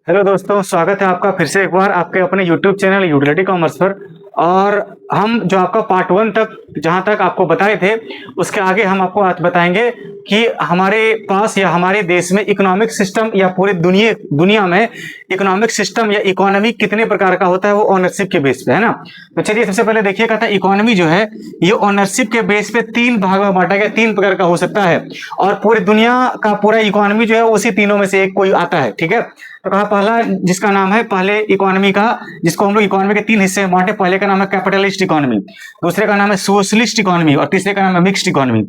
Hello दोस्तों, स्वागत है आपका फिर से एक बार आपके अपने यूट्यूब चैनल यूटिलिटी कॉमर्स पर। और हम जो आपका पार्ट वन तक जहां तक आपको बताए थे उसके आगे हम आपको आज बताएंगे कि हमारे पास या हमारे देश में इकोनॉमिक सिस्टम या पूरी दुनिया में इकोनॉमिक सिस्टम या इकोनॉमी कितने प्रकार का होता है, वो ओनरशिप के बेस पे है ना। तो चलिए सबसे पहले देखिए, कहता है इकोनॉमी जो है ये ओनरशिप के बेस पे तीन भाग में बांटा गया, तीन प्रकार का हो सकता है और पूरी दुनिया का पूरा इकोनॉमी जो है उसी तीनों में से एक कोई आता है। ठीक है, तो कहा पहला जिसका नाम है पहले इकोनॉमी का, जिसको हम लोग इकोनॉमी के तीन हिस्से में बांटे। पहले का नाम है कैपिटलिस्ट इकोनॉमी, दूसरे का नाम है सोशलिस्ट इकोनॉमी और तीसरे का नाम है मिक्स्ड इकोनॉमी,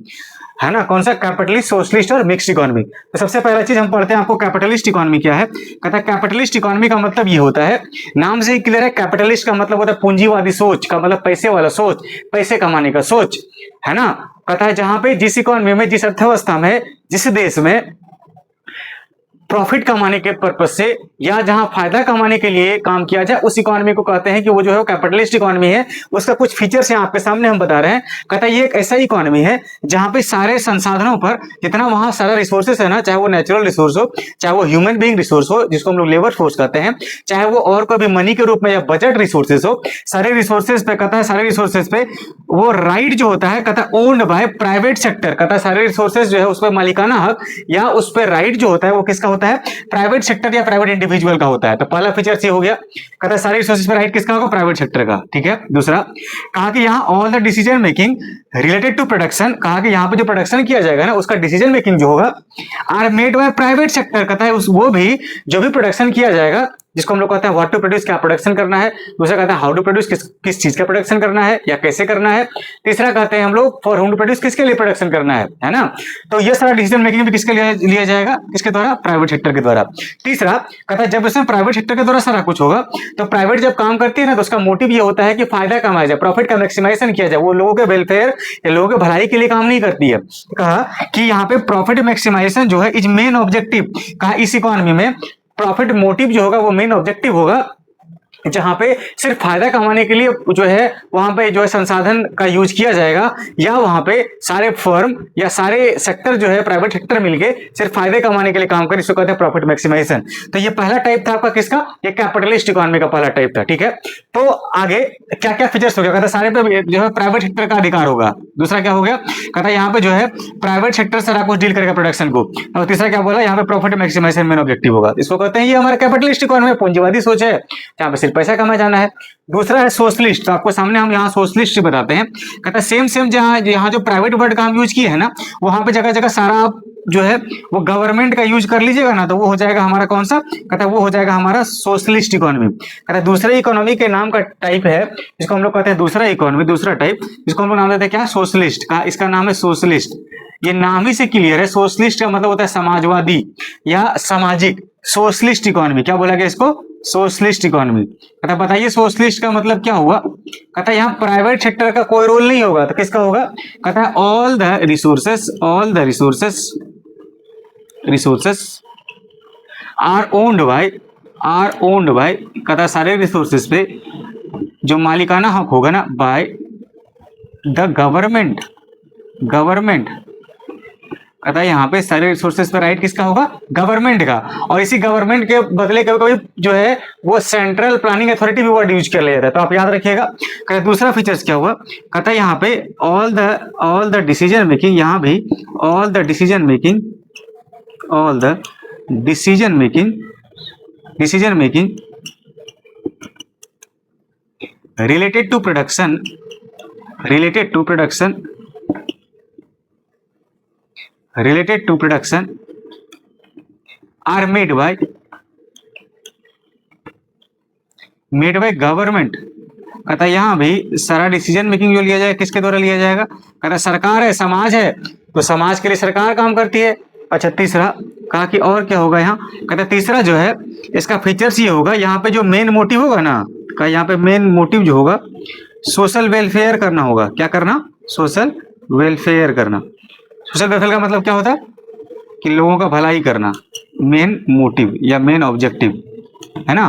है ना। कौन सा? कैपिटलिस्ट, सोशलिस्ट और मिक्स्ड इकोनॉमी। तो सबसे पहला चीज हम पढ़ते हैं आपको कैपिटलिस्ट इकोनॉमी क्या है। कहता है कैपिटलिस्ट इकोनॉमी का मतलब ये होता है, नाम से ही क्लियर है, कैपिटलिस्ट का मतलब होता है पूंजीवादी सोच का, मतलब पैसे वाला सोच, पैसे कमाने का सोच, है ना। कहता है जहां पे जिस इकोनॉमी में, जिस अर्थव्यवस्था में, जिस देश में प्रॉफिट कमाने के पर्पज से या जहां फायदा कमाने के लिए काम किया जाए उस इकोनॉमी को कहते हैं कि वो जो है कैपिटलिस्ट इकोनॉमी है। उसका कुछ फीचर्स यहाँ आपके सामने हम बता रहे हैं। कहता है ये एक ऐसा इकोनॉमी है जहां पे सारे संसाधनों पर, जितना वहां सारा रिसोर्सेस है ना, चाहे वो नेचुरल रिसोर्स हो, चाहे वो ह्यूमन बीइंग रिसोर्स हो जिसको हम लोग लेबर फोर्स कहते हैं, चाहे वो और कोई भी मनी के रूप में या बजट रिसोर्सेस हो, सारे रिसोर्सेज पे कहता है, सारे रिसोर्सेज पे वो राइट जो होता है कहता है ओन्ड बाय प्राइवेट सेक्टर। कहता है सारे रिसोर्सेज जो है उस पर मालिकाना हक या उस पर राइट जो होता है वो किसका होता है? प्राइवेट सेक्टर या प्राइवेट इंडिविजुअल का होता है। तो पहला फीचर ये हो गया, कहता है सारे रिसोर्सेज पर राइट किसका होगा? प्राइवेट सेक्टर का। ठीक है, दूसरा कहा कि यहाँ all the decision making related to production, कहा कि यहाँ पे जो प्रोडक्शन किया जाएगा ना उसका डिसीजन मेकिंग जो होगा are made by private sector. कहता है उस वो भी जो भी प्रोडक्शन किया जाएगा, जिसको हम लोग कहते हैं व्हाट टू प्रोड्यूस, क्या प्रोडक्शन करना है। दूसरा कहता है हाउ टू प्रोड्यूस, किस चीज का प्रोडक्शन करना है या कैसे करना है। तीसरा कहते हैं हम लोग फॉर होम टू प्रोड्यूस, किसके लिए प्रोडक्शन करना है ना। तो ये सारा डिसीजन मेकिंग भी किसके लिए लिया जाएगा? किसके द्वारा? प्राइवेट सेक्टर के द्वारा। तीसरा कहता है जब इसमें प्राइवेट सेक्टर के द्वारा सारा कुछ होगा तो प्राइवेट जब काम करती है ना तो उसका मोटिव ये होता है कि फायदा कमाया जाए, प्रॉफिट का मैक्सिमाइजेशन किया जाए। वो लोगों के वेलफेयर या लोगों के भलाई के लिए काम नहीं करती है। कहा कि यहाँ पे प्रॉफिट मैक्सिमाइजेशन जो है इज मेन ऑब्जेक्टिव। कहा इस इकोनॉमी में प्रॉफिट मोटिव जो होगा वो मेन ऑब्जेक्टिव होगा, जहां पे सिर्फ फायदा कमाने के लिए जो है वहां पे जो है संसाधन का यूज किया जाएगा, या वहां पे सारे फर्म या सारे सेक्टर जो है प्राइवेट सेक्टर मिलके सिर्फ फायदे कमाने के लिए काम करें, इसको कहते हैं प्रॉफिट मैक्सिमाइजेशन। तो ये पहला टाइप था आपका किसका? ये कैपिटलिस्ट इकोनॉमी का पहला टाइप था। ठीक है, तो आगे क्या क्या फीचर्स हो गया? कहता है सारे पे जो है प्राइवेट सेक्टर का अधिकार होगा। दूसरा क्या हो गया? कहता है यहाँ पे जो है प्राइवेट सेक्टर सारा कुछ डील करेगा प्रोडक्शन को। और तीसरा क्या बोला? यहाँ पे प्रॉफिट मैक्सिमाइजेशन मेन ऑब्जेक्टिव होगा। इसको कहते हैं ये हमारा कैपिटलिस्ट इकोनॉमी, पूंजीवादी सोच है, यहाँ पे पैसा कमाया जाना है। दूसरा है सोशलिस्ट, तो आपको सामने हम यहाँ सोशलिस्ट बताते हैं। कहता है सेम जहाँ यहाँ जो प्राइवेट वर्ड का हम यूज किए हैं ना, वहां पे जगह जगह सारा आप जो है वो गवर्नमेंट का यूज कर लीजिएगा ना, तो वो हो जाएगा हमारा कौन सा? कहता है वो हो जाएगा हमारा सोशलिस्ट इकोनॉमी। कहता है दूसरे इकोनॉमी के नाम का टाइप है जिसको हम लोग कहते हैं दूसरा इकोनॉमी, दूसरा टाइप जिसको हम लोग नाम देते हैं क्या? सोशलिस्ट का। इसका नाम है सोशलिस्ट। ये नाम ही से क्लियर है, सोशलिस्ट का मतलब होता है समाजवादी या सामाजिक। सोशलिस्ट इकोनॉमी क्या बोला गया इसको? Socialist economy. कहता बताइए सोशलिस्ट का मतलब क्या हुआ? कहता यहाँ प्राइवेट सेक्टर का कोई रोल नहीं होगा, तो किसका होगा? कहता है all the resources are owned by, कहता सारे रिसोर्सेस पे जो मालिकाना हक होगा ना, बाय द गवर्नमेंट। कहता है यहाँ पे सारे रिसोर्सेज पे राइट किसका होगा? गवर्नमेंट का। और इसी गवर्नमेंट के बदले कभी कभी जो है वो सेंट्रल प्लानिंग अथॉरिटी भी वर्ड यूज कर लिया जाता है, तो आप याद रखिएगा। कहता दूसरा फीचर्स क्या हुआ? कहता है यहाँ पे ऑल द डिसीजन मेकिंग, यहाँ भी all the decision making related to production are made by government. कहता है यहाँ भी सारा डिसीजन मेकिंग जो लिया जाएगा किसके द्वारा लिया जाएगा? कहता है सरकार है, समाज है, तो समाज के लिए सरकार काम करती है। अच्छा, तीसरा कहा कि और क्या होगा यहाँ? कहता है तीसरा जो है इसका फीचर्स ये होगा, यहाँ पे जो मेन मोटिव होगा ना, कहा यहाँ पे मेन मोटिव जो होगा सोशल वेलफेयर करना होगा। क्या करना? सोशल वेलफेयर करना। सोशल वेलफेयर का मतलब क्या होता है? कि लोगों का भलाई करना, मेन मोटिव या मेन ऑब्जेक्टिव, है ना।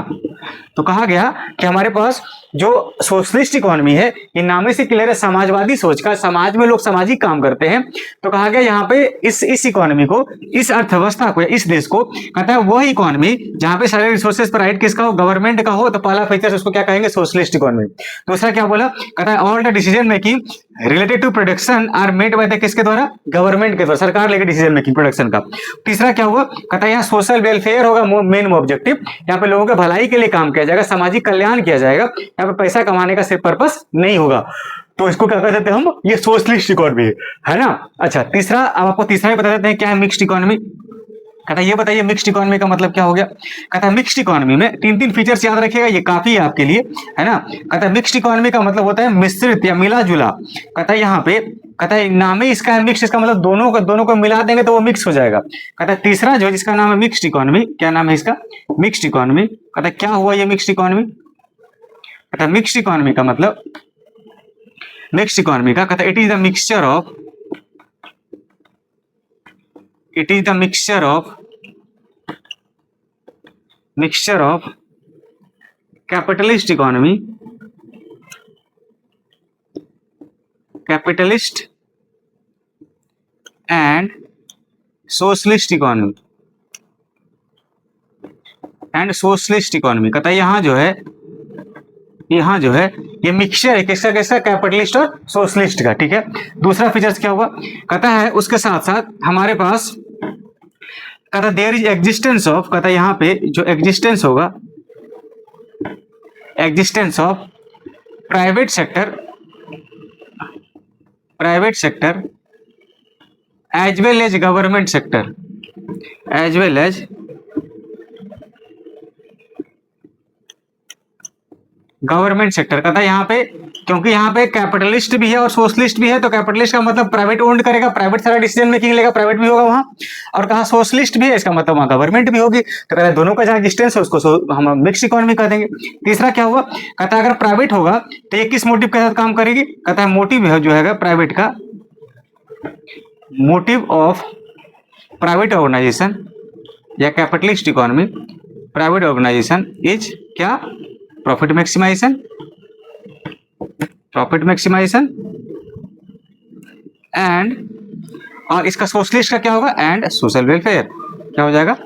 तो कहा गया कि हमारे पास जो सोशलिस्ट इकोनॉमी है, ये नामे से क्लियर है समाजवादी सोच का, समाज में लोग सामाजिक काम करते हैं। तो कहा गया यहाँ पे इस इकोनॉमी को, इस अर्थव्यवस्था को, इस देश को कहता है वह इकोनॉमी जहां पे सारे रिसोर्सेज पर राइट किसका हो, गवर्नमेंट का हो, तो पहला फीचर उसको क्या कहेंगे, सोशलिस्ट इकोनॉमी। दूसरा क्या बोला, कहता है all the decision making related to production are made by the किसके द्वारा, गवर्नमेंट के द्वारा, सरकार लेके डिसीजन मेकिंग प्रोडक्शन का। तीसरा क्या हुआ, कहता है यहाँ सोशल वेलफेयर होगा मेन ऑब्जेक्टिव, यहाँ पे लोगों के भलाई के लिए काम किया जाएगा, सामाजिक कल्याण किया जाएगा, यहाँ पे पैसा कमाने का सिर्फ पर्पस नहीं होगा। तो इसको क्या कहते हैं हम, ये सोशलिस्ट इकोनॉमी है ना। अच्छा तीसरा, अब आपको तीसरा ही बता देते हैं क्या है मिक्स्ड इकोनॉमी। कहता है ये बताइए मिक्स्ड इकोनॉमी का मतलब क्या हो गया। कहता है मिक्स्ड इकोनॉमी में तीन तीन फीचर्स याद रखिएगा, ये काफी है आपके लिए, है ना। कहता है मिक्स्ड इकोनॉमी का मतलब होता है मिश्रित या मिला जुला। कहता है यहाँ पे, कहता है नाम ही इसका है मिक्स, इसका मतलब दोनों को मिला देंगे तो वो मिक्स हो जाएगा। कहता है तीसरा जो जिसका नाम है मिक्स्ड इकोनॉमी, क्या नाम है इसका, मिक्स्ड इकोनॉमी। कहता है क्या हुआ ये मिक्स्ड इकोनॉमी। कहता है मिक्स्ड इकोनॉमी का मतलब, मिक्स्ड इकोनॉमी का कहता है it is the mixture of, it is the mixture of capitalist economy, capitalist and socialist economy, and socialist economy. कहता है यहाँ जो है ये मिक्सचर है किसका किसका, कैपिटलिस्ट और सोशलिस्ट का, ठीक है। दूसरा फीचर्स क्या हुआ, कहता है उसके साथ साथ हमारे पास, कहता है देयर इज एग्जिस्टेंस ऑफ, कहता है यहाँ पे जो एग्जिस्टेंस होगा, existence of private sector as well as government sector, as well as government sector. कहता है यहाँ पे, क्योंकि यहाँ पे कैपिटलिस्ट भी है और सोशलिस्ट भी है, तो कैपिटलिस्ट का मतलब प्राइवेट ओन्ड करेगा, प्राइवेट सारा डिसीजन मेकिंग लेगा, प्राइवेट भी होगा वहां, और कहा सोशलिस्ट भी है, इसका मतलब वहां गवर्नमेंट भी होगी। तो कहता है दोनों का जहाँ एग्जिस्टेंस है उसको हम मिक्स इकोनॉमी कह देंगे। तीसरा क्या हुआ, कहता है अगर प्राइवेट होगा तो ये किस मोटिव के साथ काम करेगी। कहता है मोटिव है जो है प्राइवेट का, मोटिव ऑफ प्राइवेट ऑर्गेनाइजेशन या capitalist economy, private organisation is क्या, प्रॉफिट मैक्सिमाइजेशन, एंड, और इसका सोशलिस्ट का क्या होगा, एंड सोशल वेलफेयर। क्या हो जाएगा,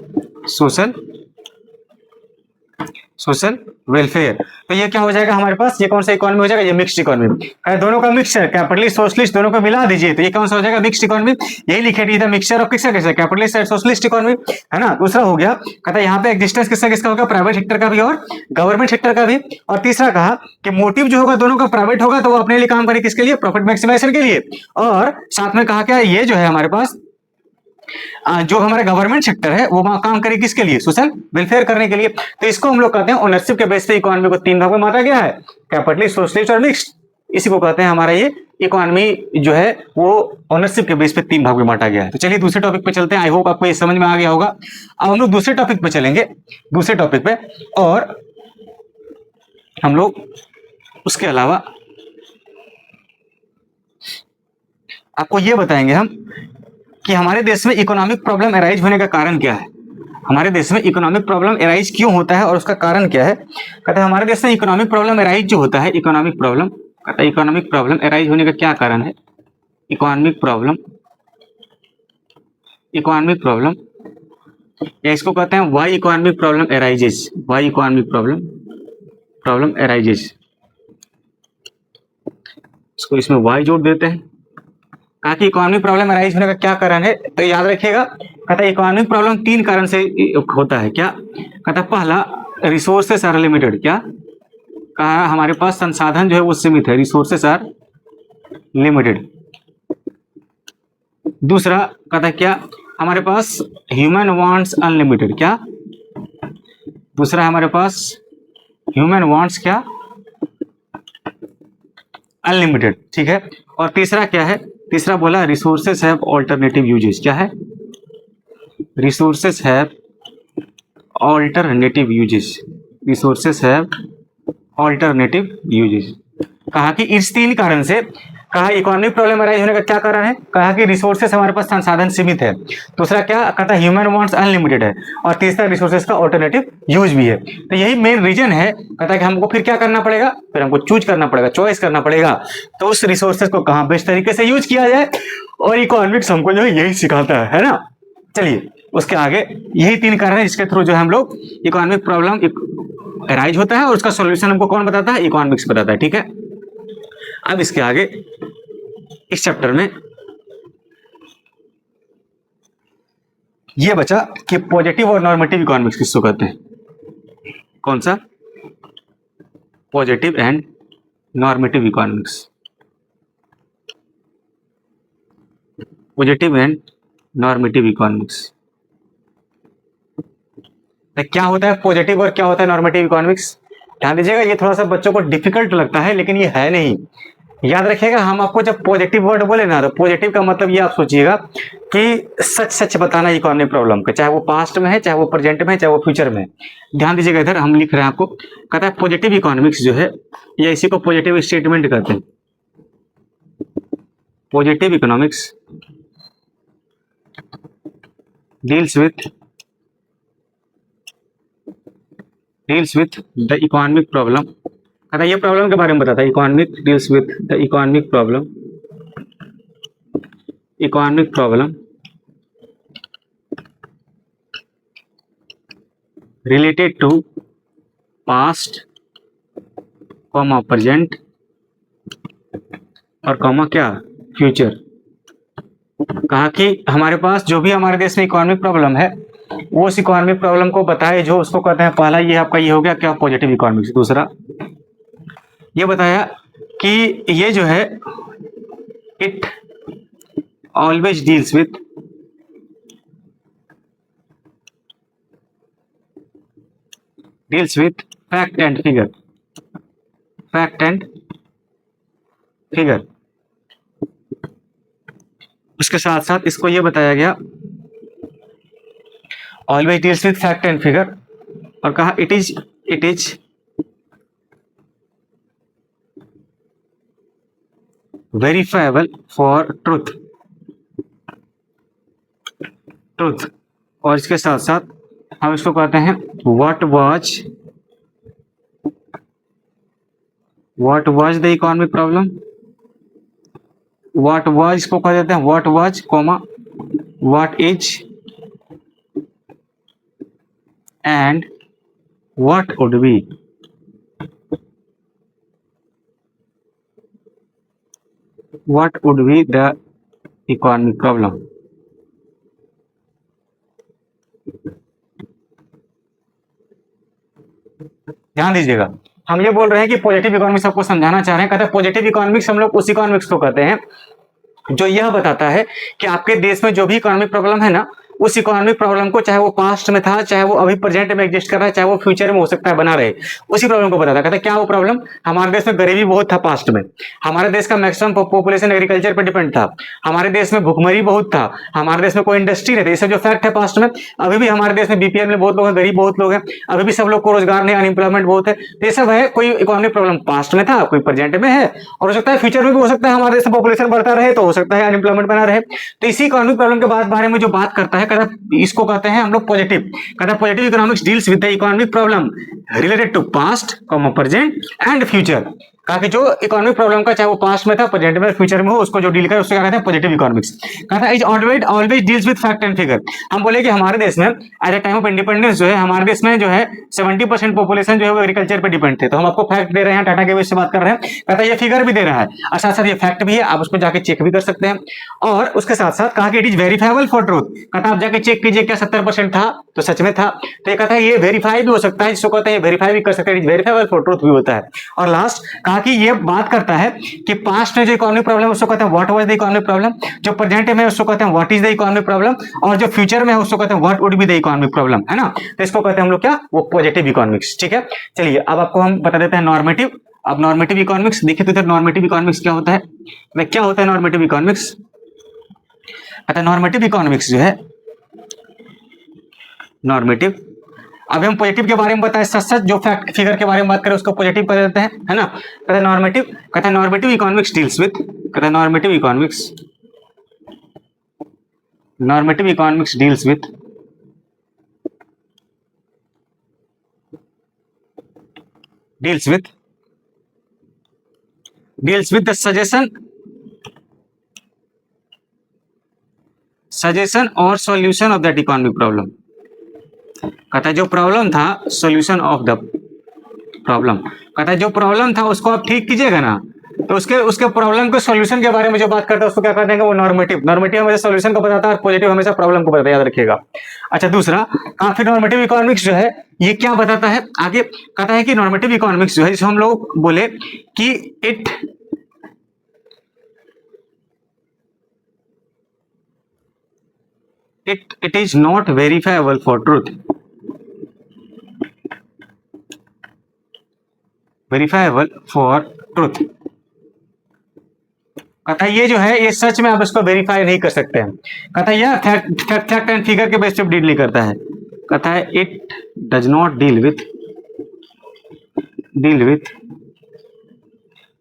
सोशल वेलफेयर। तो ये क्या हो जाएगा हमारे पास, ये कौन सा इकोनॉमी हो जाएगा, ये मिक्स्ड इकोनॉमी। दोनों का मिक्स है, कैपिटलिस्ट सोशलिस्ट दोनों को मिला दीजिए तो ये कौन सा हो जाएगा, मिक्स्ड इकोनॉमी। यही लिखे दी था मिक्सचर ऑफ किसका किसका, कैपिटलिस्ट एंड सोशलिस्ट इकोनॉमी, है ना। दूसरा हो गया, कहता है यहाँ पे एग्जिस्टेंस किसका किसका होगा, प्राइवेट सेक्टर का भी और गवर्नमेंट सेक्टर का भी। और तीसरा कहा कि मोटिव जो होगा दोनों का प्राइवेट होगा तो वो अपने लिए काम करे किसके लिए, प्रॉफिट मैक्सिमाइजेशन के लिए। और साथ में कहा क्या, ये जो है हमारे पास जो हमारा गवर्नमेंट सेक्टर है वो वहां काम करे किसके लिए, सोशल वेलफेयर करने के लिए। तो इसको हम लोग कहते हैं ओनरशिप के बेस पे इकोनॉमी को तीन भाग में बांटा गया है, कैपिटलिस्ट, सोशलिस्ट और मिक्स्ड। इसी को कहते हैं हमारा ये इकोनॉमी जो है वो ओनरशिप के बेस पे तीन भाग में बांटा गया है। तो चलिए दूसरे टॉपिक पे चलते हैं, आई होप आपको ये समझ में आ गया होगा। अब हम लोग दूसरे टॉपिक पे चलेंगे, दूसरे टॉपिक पे, और हम लोग उसके अलावा आपको ये बताएंगे हम कि हमारे देश में इकोनॉमिक प्रॉब्लम अराइज होने का कारण क्या है। हमारे देश में इकोनॉमिक प्रॉब्लम अराइज क्यों होता है और उसका कारण क्या है। कहते हैं हमारे देश में इकोनॉमिक प्रॉब्लम अराइज जो होता है, इकोनॉमिक प्रॉब्लम, कहता है इकोनॉमिक प्रॉब्लम अराइज होने का क्या कारण है। इकोनॉमिक प्रॉब्लम या इसको कहते हैं why economic problem arises, why economic problem arises. इसको इसमें वाई जोड़ देते हैं। कहा कि इकोनॉमिक प्रॉब्लम अराइज होने का क्या कारण है, तो याद रखिएगा। कहता है इकोनॉमिक प्रॉब्लम तीन कारण से होता है। क्या कहता है, पहला रिसोर्सेस आर लिमिटेड। क्या कहा, हमारे पास संसाधन जो है वो सीमित है, रिसोर्सेस आर लिमिटेड। दूसरा कहता है क्या, हमारे पास ह्यूमन वांट्स अनलिमिटेड। क्या दूसरा हमारे पास ह्यूमन वांट्स क्या, अनलिमिटेड, ठीक है। और तीसरा क्या है, तीसरा बोला रिसोर्सेस हैव ऑल्टरनेटिव यूजेस। क्या है, resources have alternative uses, resources have alternative uses. कहा कि इस तीन कारण से कहा इकोनॉमिक प्रॉब्लम अराइज होने का क्या कारण है, कहा कि रिसोर्सेस हमारे पास संसाधन सीमित है। दूसरा क्या कहता है, ह्यूमन वांट्स अनलिमिटेड है। और तीसरा रिसोर्सेस का ऑल्टरनेटिव यूज भी है। तो यही मेन रीजन है, कहता है कि हमको फिर क्या करना पड़ेगा, फिर हमको चूज करना पड़ेगा, चॉइस करना पड़ेगा, तो उस रिसोर्सेस को कहाँ बेस्ट तरीके से यूज किया जाए। और इकोनॉमिक्स हमको जो है यही सिखाता है ना। चलिए उसके आगे यही 3 कारण है जिसके थ्रू जो है हम लोग इकोनॉमिक प्रॉब्लम अराइज होता है और उसका सॉल्यूशन हमको कौन बताता है, इकोनॉमिक्स बताता है। ठीक है, अब इसके आगे इस चैप्टर में ये बचा कि पॉजिटिव और नॉर्मेटिव इकोनॉमिक्स किसको कहते हैं, कौन सा, positive and normative economics. Positive and normative economics क्या होता है पॉजिटिव और क्या होता है नॉर्मेटिव इकोनॉमिक्स। ध्यान दीजिएगा, ये थोड़ा सा बच्चों को डिफिकल्ट लगता है लेकिन ये है नहीं। याद रखिएगा, हम आपको जब पॉजिटिव वर्ड बोले ना, तो पॉजिटिव का मतलब ये आप सोचिएगा कि सच सच बताना इकोनॉमिक प्रॉब्लम का, चाहे वो पास्ट में है, चाहे वो प्रेजेंट में है, चाहे वो फ्यूचर में है। ध्यान दीजिएगा, इधर हम लिख रहे हैं आपको, कहता है पॉजिटिव इकोनॉमिक्स जो है या इसी को पॉजिटिव स्टेटमेंट कहते हैं। Positive economics deals with the economic problem. कहता है ये प्रॉब्लम के बारे में बताता है, economic deals with the economic problem related to past comma present और कॉमा क्या, फ्यूचर। कहा कि हमारे पास जो भी हमारे देश में इकोनॉमिक प्रॉब्लम है वो उस इकोनॉमिक प्रॉब्लम को बताए, जो उसको कहते हैं, पहला ये आपका ये हो गया क्या, पॉजिटिव इकोनॉमिक्स। दूसरा ये बताया कि ये जो है it always deals with fact and figure. उसके साथ साथ इसको ये बताया गया always deals with fact and figure, और कहा it is verifiable for truth. और इसके साथ साथ हम इसको कहते हैं what was the economic problem. What was इसको कह देते हैं what was comma what is and what would be. What would be the economic problem? ध्यान दीजिएगा, हम ये बोल रहे हैं कि पॉजिटिव इकोनॉमिक्स आपको समझाना चाह रहे हैं। कहते हैं पॉजिटिव इकोनॉमिक्स हम लोग उस इकोनॉमिक्स को कहते हैं जो यह बताता है कि आपके देश में जो भी इकोनॉमिक प्रॉब्लम है ना, उस इकोनॉमिक प्रॉब्लम को, चाहे वो पास्ट में था, चाहे वो अभी प्रेजेंट में एग्जिस्ट कर रहा है, चाहे वो फ्यूचर में हो सकता है बना रहे, उसी प्रॉब्लम को बताता है। कहता है क्या वो प्रॉब्लम, हमारे देश में गरीबी बहुत था पास्ट में, हमारे देश का मैक्सिमम पॉपुलेशन एग्रीकल्चर पर डिपेंड था, हमारे देश में भुखमरी बहुत था, हमारे देश में कोई इंडस्ट्री नहीं थी, ये सब जो फैक्ट है पास्ट में। अभी भी हमारे देश में बीपीएल में बहुत लोग हैं, गरीब बहुत लोग हैं, अभी भी सब लोग को रोजगार नहीं, अनएम्प्लॉयमेंट बहुत है। तो ये सब है, कोई इकोनॉमिक प्रॉब्लम पास्ट में था, कोई प्रेजेंट में है, और हो सकता है फ्यूचर में भी हो सकता है हमारे देश में पॉपुलेशन बढ़ता रहे, तो हो सकता है अनएम्प्लॉयमेंट बना रहे। तो इसी इकोनॉमिक प्रॉब्लम के बारे में जो बात करता है, कहता है इसको कहते हैं हम लोग पॉजिटिव। कहता है positive economics deals with the economic problem related to past comma present and future. कहा कि जो इकोनॉमिक प्रॉब्लम का, चाहे वो पास्ट में था, प्रेजेंट में, फ्यूचर में हो, उसको जो डील करे उसको क्या कहते हैं पॉजिटिव इकोनॉमिक्स। कहता है is always deals with fact and figure. हम बोले कि हमारे देश में at the time of independence जो है, हमारे देश में जो है 70% पॉपुलेशन जो है वो एग्रीकल्चर पे डिपेंड थे। तो हम आपको फैक्ट दे रहे हैं, डाटा के बेस से बात कर रहे हैं। कहता है ये फिगर भी दे रहा है और साथ साथ ये फैक्ट भी है, आप उसको जाके चेक भी कर सकते हैं। और उसके साथ साथ कहा कि it is verifiable for truth. कहता है आप जाके चेक कीजिए क्या 70% था तो सच में था। तो ये कहता है ये वेरीफाई भी हो सकता है, जिसको कहते हैं वेरीफाई भी कर सकते हैं, वेरीफाइबल फॉर ट्रूथ भी होता है। और लास्ट कहा कि ये बात करता है कि पास्ट में जो इकोनॉमिक प्रॉब्लम उसको कहते हैं what was the economic problem, जो प्रेजेंट में उसको कहते हैं what is the economic problem, और जो फ्यूचर में है उसको कहते हैं what would be the economic problem, है ना। तो इसको कहते हैं हम लोग क्या, वो पॉजिटिव इकोनॉमिक्स। ठीक है, चलिए अब आपको हम बता देते हैं नॉर्मेटिव। अब नॉर्मेटिव इकोनॉमिक्स देखिए तो इधर नॉर्मेटिव इकोनॉमिक्स क्या होता है, क्या होता है नॉर्मेटिव इकोनॉमिक्स। कहता है नॉर्मेटिव इकोनॉमिक्स जो है, नॉर्मेटिव अभी हम पॉजिटिव के बारे में बताएं, सच सच जो फैक्ट फिगर के बारे में बात करें उसको पॉजिटिव कर देते हैं, है ना। कहता है नॉर्मेटिव, कहता है नॉर्मेटिव इकोनॉमिक्स डील्स विद, कहता है normative economics deals with the suggestion और solution of that economic problem. कहता है जो प्रॉब्लम था, सॉल्यूशन ऑफ द प्रॉब्लम, कहता है जो प्रॉब्लम था उसको आप ठीक कीजिएगा ना, तो उसके प्रॉब्लम के सॉल्यूशन के बारे में जो बात करता है उसको क्या कर देंगे, वो नॉर्मेटिव। नॉर्मेटिव हमेशा सॉल्यूशन को बताता है और पॉजिटिव हमेशा प्रॉब्लम को बताता है, याद रखिएगा। अच्छा, दूसरा फिर नॉर्मेटिव इकोनॉमिक्स जो है ये क्या बताता है आगे, कहता है कि नॉर्मेटिव इकोनॉमिक्स जो है, जिसे हम लोग बोले कि it is not verifiable for truth, कहता है ये जो है ये सच में आप इसको वेरीफाई नहीं कर सकते हैं। कहता है यह फैक्ट एंड फिगर के बेस पे डील नहीं करता है। कहता है it does not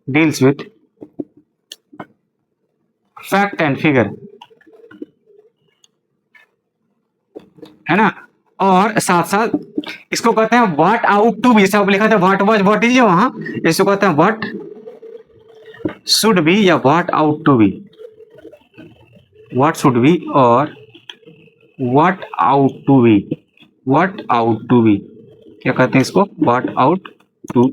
deals with fact and figure, है ना। और साथ साथ इसको कहते हैं व्हाट आउट टू बी, जैसे आप लिखा था व्हाट वाज व्हाट इज वहां, इसको कहते हैं व्हाट शुड बी या what ought to be, what should be और व्हाट आउट टू बी, क्या कहते हैं इसको, व्हाट आउट टू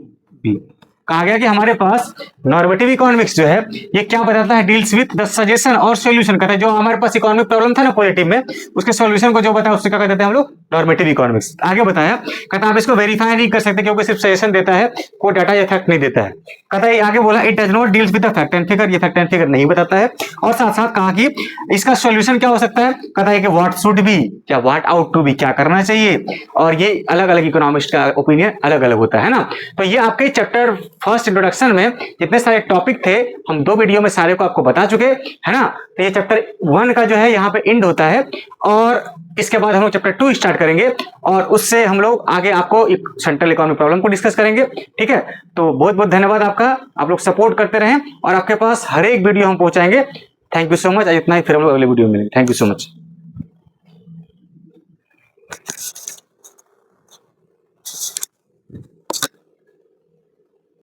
बी। कहा गया कि हमारे पास नॉर्मेटिव इकोनॉमिक्स जो है ये क्या बताता है, डील्स विद द सजेशन और सॉल्यूशन। कहता है जो हमारे पास इकोनॉमिक प्रॉब्लम था ना पॉजिटिव में, उसके सॉल्यूशन को जो बताया उससे क्या कहते हैं हम लोग, नॉर्मेटिव इकोनॉमिक्स। आगे बताया, कहता है आप इसको वेरीफाई नहीं कर सकते क्योंकि सिर्फ सजेशन देता है, कोई डाटा या फैक्ट नहीं देता है। कहता है आगे बोला it does not deals with the fact and figure, ये फैक्ट एंड फिगर नहीं बताता है। और साथ साथ कहा कि इसका सॉल्यूशन क्या हो सकता है, कहता है कि व्हाट शुड बी या व्हाट आउट टू बी, क्या करना चाहिए। और ये अलग अलग इकोनॉमिस्ट का ओपिनियन अलग अलग होता है ना। तो ये आपके चैप्टर फर्स्ट इंट्रोडक्शन में जितने सारे टॉपिक थे हम 2 वीडियो में सारे को आपको बता चुके, है ना। तो ये चैप्टर 1 का जो है यहाँ पे एंड होता है और इसके बाद हम लोग चैप्टर 2 स्टार्ट करेंगे और उससे हम लोग आगे आपको एक सेंट्रल इकोनॉमिक प्रॉब्लम को डिस्कस करेंगे, ठीक है। तो बहुत बहुत धन्यवाद आपका, आप लोग सपोर्ट करते रहें और आपके पास हर एक वीडियो हम पहुंचाएंगे। Thank you so much. इतना ही, फिर हम लोग अगले वीडियो में मिलेंगे। Thank you so much.